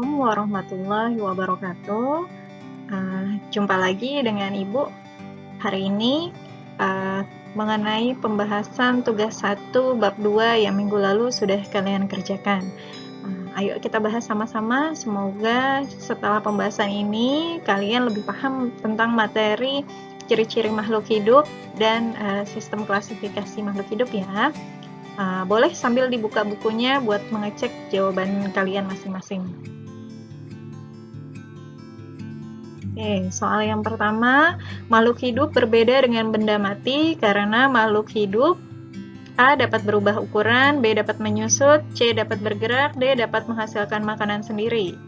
Assalamualaikum warahmatullahi wabarakatuh. Jumpa lagi dengan Ibu hari ini mengenai pembahasan tugas 1 bab 2 yang minggu lalu sudah kalian kerjakan. Ayo kita bahas sama-sama. Semoga setelah pembahasan ini kalian lebih paham tentang materi ciri-ciri makhluk hidup dan sistem klasifikasi makhluk hidup ya. Boleh sambil dibuka bukunya buat mengecek jawaban kalian masing-masing. Oke, soal yang pertama, makhluk hidup berbeda dengan benda mati karena makhluk hidup A dapat berubah ukuran, B dapat menyusut, C dapat bergerak, D dapat menghasilkan makanan sendiri.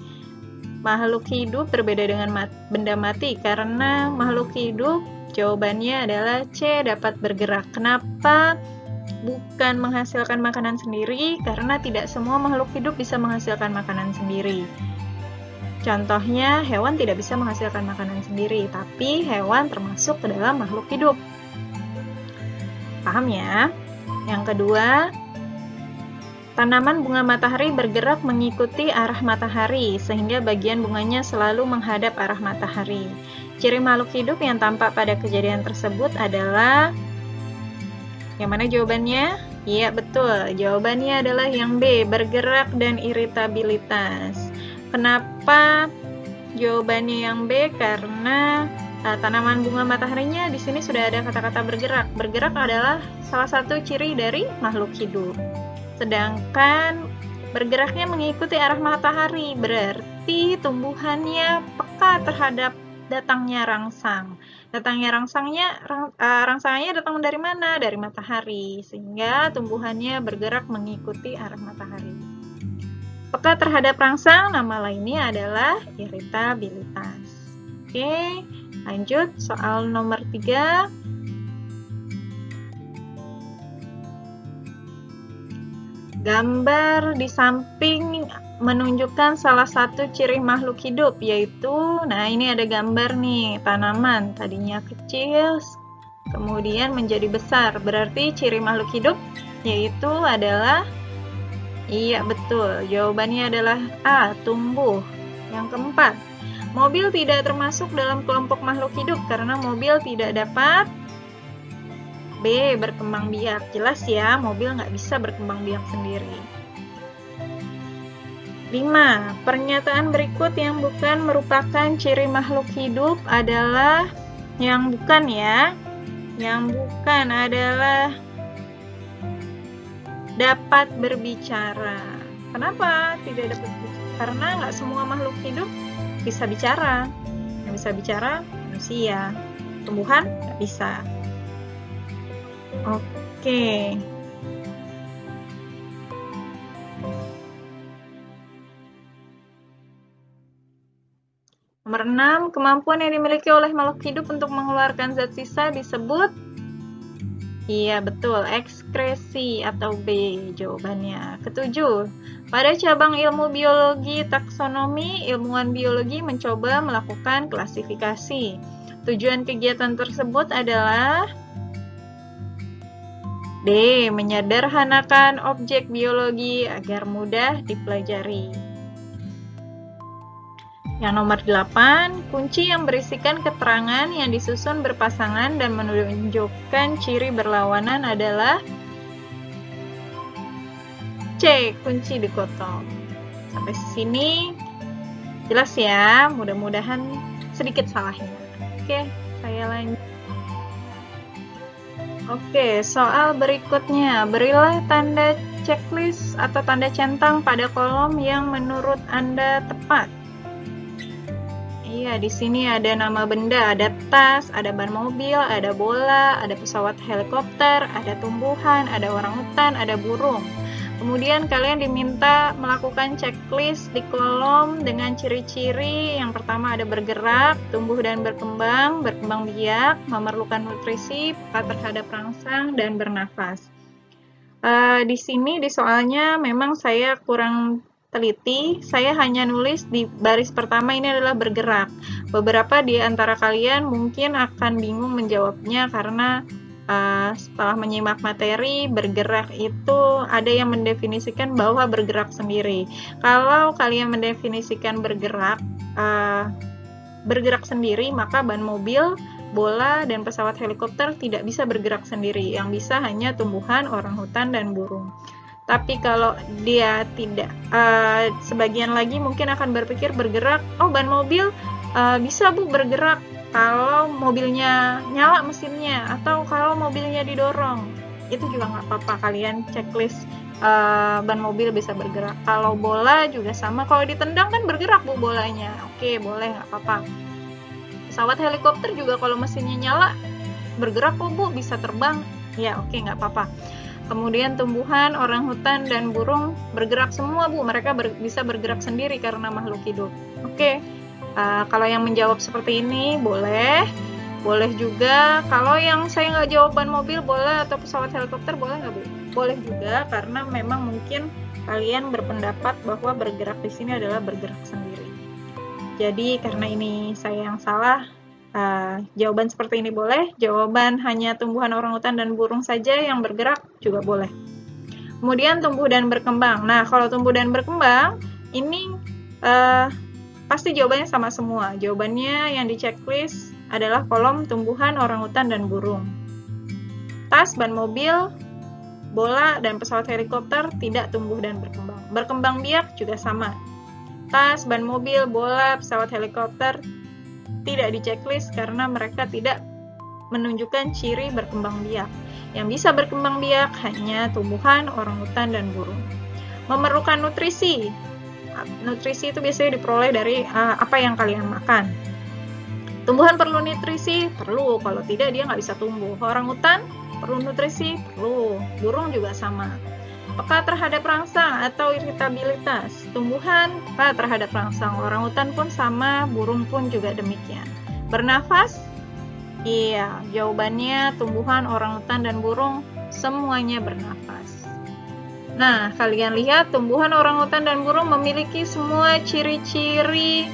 Makhluk hidup berbeda dengan benda mati karena makhluk hidup jawabannya adalah C dapat bergerak. Kenapa bukan menghasilkan makanan sendiri? Karena tidak semua makhluk hidup bisa menghasilkan makanan sendiri. Contohnya, hewan tidak bisa menghasilkan makanan sendiri, tapi hewan termasuk ke dalam makhluk hidup. Paham ya? Yang kedua, tanaman bunga matahari bergerak mengikuti arah matahari, sehingga bagian bunganya selalu menghadap arah matahari. Ciri makhluk hidup yang tampak pada kejadian tersebut adalah yang mana jawabannya? Iya, betul. Jawabannya adalah yang B, bergerak dan iritabilitas. Kenapa jawabannya yang B? Karena tanaman bunga mataharinya di sini sudah ada kata-kata bergerak. Bergerak adalah salah satu ciri dari makhluk hidup. Sedangkan bergeraknya mengikuti arah matahari, berarti tumbuhannya peka terhadap datangnya rangsang. Datangnya rangsangannya datang dari mana? Dari matahari, sehingga tumbuhannya bergerak mengikuti arah matahari. Peka terhadap rangsang, nama lainnya adalah iritabilitas. Oke, lanjut soal nomor 3. Gambar di samping menunjukkan salah satu ciri makhluk hidup, yaitu, nah ini ada gambar nih, tanaman, tadinya kecil, kemudian menjadi besar, berarti ciri makhluk hidup, yaitu adalah, iya betul, jawabannya adalah A, tumbuh. Yang keempat, mobil tidak termasuk dalam kelompok makhluk hidup, karena mobil tidak dapat B, berkembang biak. Jelas ya, mobil nggak bisa berkembang biak sendiri. 5. Pernyataan berikut yang bukan merupakan ciri makhluk hidup adalah yang bukan ya. Yang bukan adalah dapat berbicara. Kenapa tidak dapat berbicara? Karena nggak semua makhluk hidup bisa bicara. Yang bisa bicara manusia. Tumbuhan nggak bisa. Oke. Nomor 6, kemampuan yang dimiliki oleh makhluk hidup untuk mengeluarkan zat sisa disebut, iya betul, ekskresi atau B jawabannya. Ketujuh, pada cabang ilmu biologi taksonomi, ilmuwan biologi mencoba melakukan klasifikasi. Tujuan kegiatan tersebut adalah D, menyederhanakan objek biologi agar mudah dipelajari. Yang nomor 8, kunci yang berisikan keterangan yang disusun berpasangan dan menunjukkan ciri berlawanan adalah C, kunci dikotom. Sampai sini jelas ya, mudah-mudahan sedikit salahnya. Oke, saya lanjut. Oke, soal berikutnya, berilah tanda checklist atau tanda centang pada kolom yang menurut Anda tepat. Iya, di sini ada nama benda, ada tas, ada ban mobil, ada bola, ada pesawat helikopter, ada tumbuhan, ada orangutan, ada burung. Kemudian kalian diminta melakukan checklist di kolom dengan ciri-ciri. Yang pertama ada bergerak, tumbuh dan berkembang biak, memerlukan nutrisi, peka terhadap rangsang, dan bernafas. Di sini di soalnya memang saya kurang teliti, saya hanya nulis di baris pertama ini adalah bergerak. Beberapa di antara kalian mungkin akan bingung menjawabnya karena setelah menyimak materi, bergerak itu ada yang mendefinisikan bahwa bergerak sendiri. Kalau kalian mendefinisikan bergerak sendiri, maka ban mobil, bola, dan pesawat helikopter tidak bisa bergerak sendiri. Yang bisa hanya tumbuhan, orangutan, dan burung. Tapi kalau dia tidak, sebagian lagi mungkin akan berpikir bergerak, oh ban mobil bisa Bu bergerak kalau mobilnya nyala mesinnya, atau kalau mobilnya didorong. Itu juga nggak apa-apa, kalian checklist ban mobil bisa bergerak. Kalau bola juga sama, kalau ditendang kan bergerak Bu bolanya. Oke, boleh, nggak apa-apa. Pesawat helikopter juga kalau mesinnya nyala bergerak kok Bu, bisa terbang. Ya oke, nggak apa-apa. Kemudian tumbuhan, orangutan, dan burung bergerak semua Bu, mereka bisa bergerak sendiri karena makhluk hidup. Oke, kalau yang menjawab seperti ini boleh juga. Kalau yang saya nggak jawab ban mobil, bola, atau pesawat helikopter boleh nggak Bu? Boleh juga, karena memang mungkin kalian berpendapat bahwa bergerak di sini adalah bergerak sendiri. Jadi karena ini saya yang salah, jawaban seperti ini boleh, jawaban hanya tumbuhan, orangutan, dan burung saja yang bergerak juga boleh. Kemudian tumbuh dan berkembang. Nah, kalau tumbuh dan berkembang, ini pasti jawabannya sama semua. Jawabannya yang di checklist adalah kolom tumbuhan, orangutan, dan burung. Tas, ban mobil, bola, dan pesawat helikopter tidak tumbuh dan berkembang. Berkembang biak juga sama. Tas, ban mobil, bola, pesawat helikopter tidak di checklist karena mereka tidak menunjukkan ciri berkembang biak. Yang bisa berkembang biak hanya tumbuhan, orangutan, dan burung. Memerlukan nutrisi. Nutrisi itu biasanya diperoleh dari apa yang kalian makan. Tumbuhan perlu nutrisi? Perlu. Kalau tidak, dia nggak bisa tumbuh. Orangutan perlu nutrisi? Perlu. Burung juga sama. Peka terhadap rangsang atau iritabilitas. Tumbuhan peka terhadap rangsang. Orangutan pun sama, burung pun juga demikian. Bernafas? Iya, jawabannya tumbuhan, orangutan, dan burung semuanya bernafas. Nah, kalian lihat tumbuhan, orangutan, dan burung memiliki semua ciri-ciri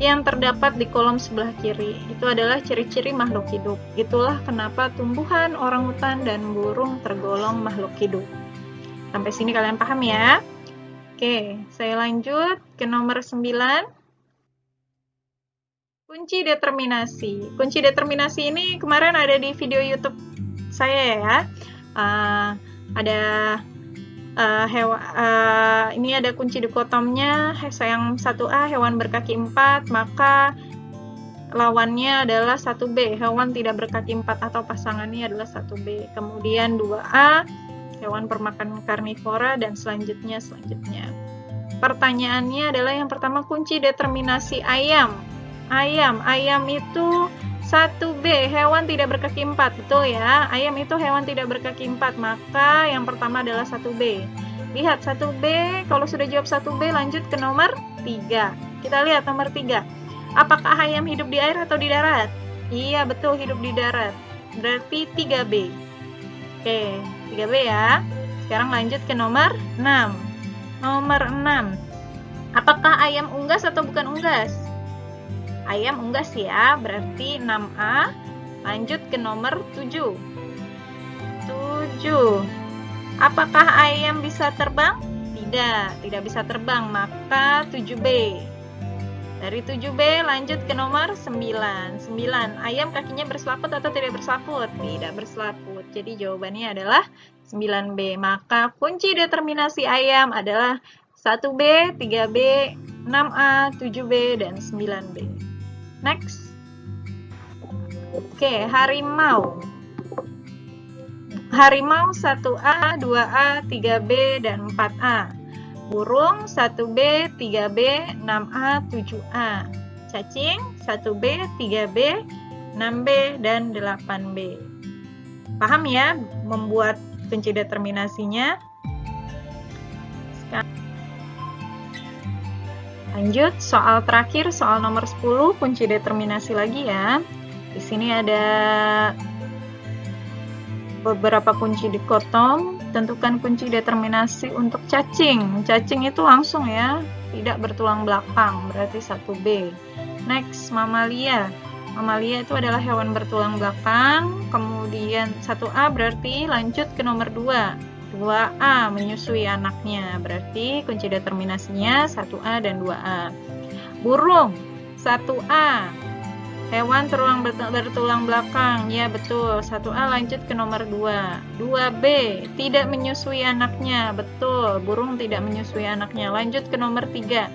yang terdapat di kolom sebelah kiri. Itu adalah ciri-ciri makhluk hidup. Itulah kenapa tumbuhan, orangutan, dan burung tergolong makhluk hidup. Sampai sini kalian paham ya? Oke, saya lanjut ke nomor 9. Kunci determinasi. Kunci determinasi ini kemarin ada di video YouTube saya ya. Ini ada kunci dikotomnya. Yang 1A hewan berkaki 4, maka lawannya adalah 1B, hewan tidak berkaki 4 atau pasangannya adalah 1B. Kemudian 2A hewan permakan karnivora, dan selanjutnya. Pertanyaannya adalah yang pertama, kunci determinasi ayam. Ayam itu 1B, hewan tidak berkaki 4, betul ya? Ayam itu hewan tidak berkaki 4, maka yang pertama adalah 1B. Lihat 1B, kalau sudah jawab 1B lanjut ke nomor 3. Kita lihat nomor 3. Apakah ayam hidup di air atau di darat? Iya, betul, hidup di darat. Berarti 3B. Oke, 3B ya. Sekarang lanjut ke nomor 6. Nomor 6. Apakah ayam unggas atau bukan unggas? Ayam unggas ya, berarti 6A. Lanjut ke nomor 7. 7. Apakah ayam bisa terbang? Tidak bisa terbang, maka 7B. Dari 7B lanjut ke nomor 9. 9. Ayam kakinya berselaput atau tidak berselaput? Tidak berselaput. Jadi jawabannya adalah 9B. Maka kunci determinasi ayam adalah 1B, 3B, 6A, 7B, dan 9B. Next. Oke, harimau. Harimau 1A, 2A, 3B, dan 4A. Burung 1B, 3B, 6A, 7A. Cacing 1B, 3B, 6B, dan 8B. Paham ya membuat kunci determinasinya? Sekarang lanjut soal terakhir, soal nomor 10, kunci determinasi lagi ya. Di sini ada beberapa kunci dikotom. Tentukan kunci determinasi untuk cacing. Cacing itu langsung ya, tidak bertulang belakang, berarti 1B. Next, mamalia. Mamalia itu adalah hewan bertulang belakang. Kemudian 1A berarti lanjut ke nomor 2. 2A menyusui anaknya. Berarti kunci determinasinya 1A dan 2A. Burung 1A. Hewan bertulang belakang. Ya betul. 1A lanjut ke nomor 2. 2B tidak menyusui anaknya. Betul. Burung tidak menyusui anaknya. Lanjut ke nomor 3.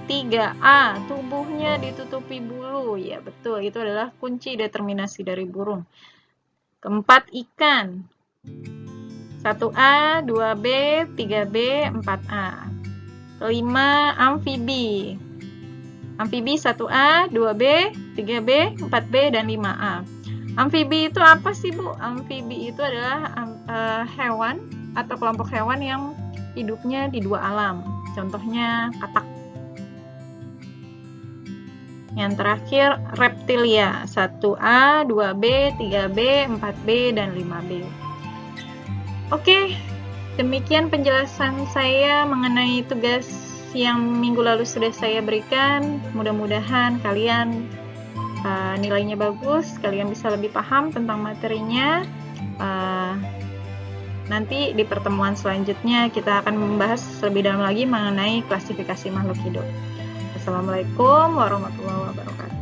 3A, tubuhnya ditutupi bulu. Ya, betul. Itu adalah kunci determinasi dari burung. Keempat, ikan. 1A, 2B, 3B, 4A. Kelima, amfibi. Amfibi 1A, 2B, 3B, 4B, dan 5A. Amfibi itu apa sih, Bu? Amfibi itu adalah hewan atau kelompok hewan yang hidupnya di dua alam. Contohnya katak. Yang terakhir, reptilia. 1A, 2B, 3B, 4B, dan 5B. Oke, demikian penjelasan saya mengenai tugas yang minggu lalu sudah saya berikan. Mudah-mudahan kalian nilainya bagus, kalian bisa lebih paham tentang materinya. Nanti di pertemuan selanjutnya kita akan membahas lebih dalam lagi mengenai klasifikasi makhluk hidup. Assalamualaikum warahmatullahi wabarakatuh.